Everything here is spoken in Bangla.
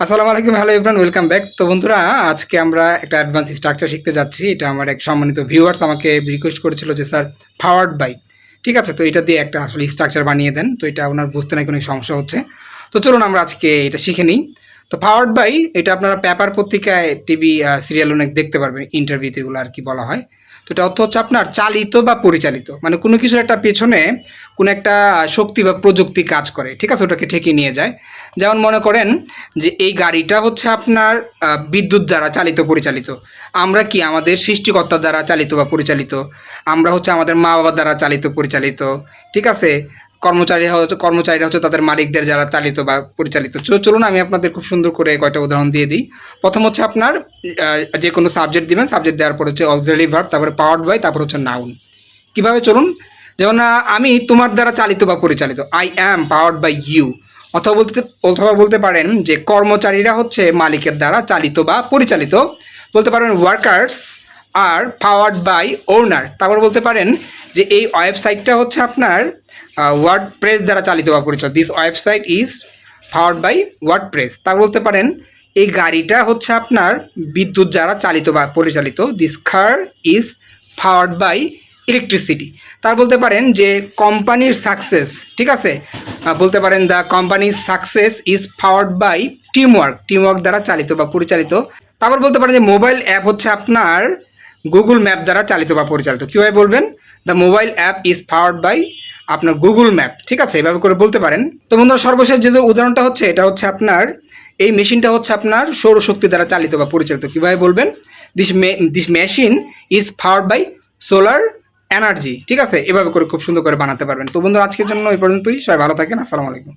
আসসালামু আলাইকুম, হ্যালো এভরিওয়ান, ওয়েলকাম ব্যাক। তো বন্ধুরা, আজকে আমরা একটা অ্যাডভান্স স্ট্রাকচার শিখতে যাচ্ছি। এটা আমার এক সম্মানিত ভিউয়ার্স আমাকে রিকোয়েস্ট করেছিল যে স্যার পাওয়ার্ড বাই, ঠিক আছে, তো এটা দিয়ে একটা আসলে স্ট্রাকচার বানিয়ে দেন। তো এটা ওনার বুঝতে নাকি অনেক সমস্যা হচ্ছে। তো চলুন আমরা আজকে এটা শিখে নিই। তো পাওয়ার্ড বাই এটা আপনারা পেপার পত্রিকায়, টিভি সিরিয়াল অনেক দেখতে পারবেন, ইন্টারভিউতে এগুলো আর কি বলা হয়। তো এটা অর্থ হচ্ছে আপনার চালিত বা পরিচালিত, মানে কোনো কিছুর একটা পেছনে কোনো একটা শক্তি বা প্রযুক্তি কাজ করে, ঠিক আছে, ওটাকে ঠেকিয়ে নিয়ে যায়। যেমন মনে করেন যে এই গাড়িটা হচ্ছে আপনার বিদ্যুৎ দ্বারা চালিত পরিচালিত। আমরা কি আমাদের সৃষ্টিকর্তার দ্বারা চালিত বা পরিচালিত। আমরা হচ্ছে আমাদের মা বাবার দ্বারা চালিত পরিচালিত, ঠিক আছে। কর্মচারীরা হচ্ছে তাদের মালিকদের যারা চালিত বা পরিচালিত। চলুন আমি আপনাদের খুব সুন্দর করে কয়টা উদাহরণ দিয়ে দিই। প্রথম হচ্ছে আপনার যে কোনো সাবজেক্ট দিবেন, সাবজেক্ট দেওয়ার পর হচ্ছে অক্সিলারি ভার্ব, তারপরে পাওয়ার্ড বাই, তারপর হচ্ছে নাউন। কিভাবে চলুন, যেমন আমি তোমার দ্বারা চালিত বা পরিচালিত, I am powered by you. অথবা বলতে পারেন যে কর্মচারীরা হচ্ছে মালিকের দ্বারা চালিত বা পরিচালিত। বলতে পারেন ওয়ার্কার্স আর পাওয়ার্ড বাই ওনার। তারপর বলতে পারেন যে এই ওয়েবসাইটটা হচ্ছে আপনার ওয়ার্ড প্রেস দ্বারা চালিত বা পরিচালিত, this website is powered by WordPress. তা বলতে পারেন এই গাড়িটা হচ্ছে আপনার বিদ্যুৎ দ্বারা চালিত বা পরিচালিত, this car is powered by electricity. তার বলতে পারেন যে কোম্পানির সাকসেস, ঠিক আছে, বলতে পারেন দ্য কোম্পানির success is powered by teamwork দ্বারা চালিত বা পরিচালিত। তারপর বলতে পারেন যে মোবাইল অ্যাপ হচ্ছে আপনার গুগল ম্যাপ দ্বারা চালিত বা পরিচালিত। কীভাবে বলবেন, the mobile app is powered by আপনার গুগল ম্যাপ, ঠিক আছে, এভাবে করে বলতে পারেন। তো বন্ধুরা, সর্বশেষ যে উদাহরণটা হচ্ছে এটা হচ্ছে আপনার এই মেশিনটা হচ্ছে আপনার সৌরশক্তি দ্বারা চালিত বা পরিচালিত। কীভাবে বলবেন, this machine is powered by solar energy, ঠিক আছে, এভাবে করে খুব সুন্দর করে বানাতে পারবেন। তো বন্ধুরা, আজকের জন্য এই পর্যন্তই। সবাই ভালো থাকেন, আসসালামু আলাইকুম।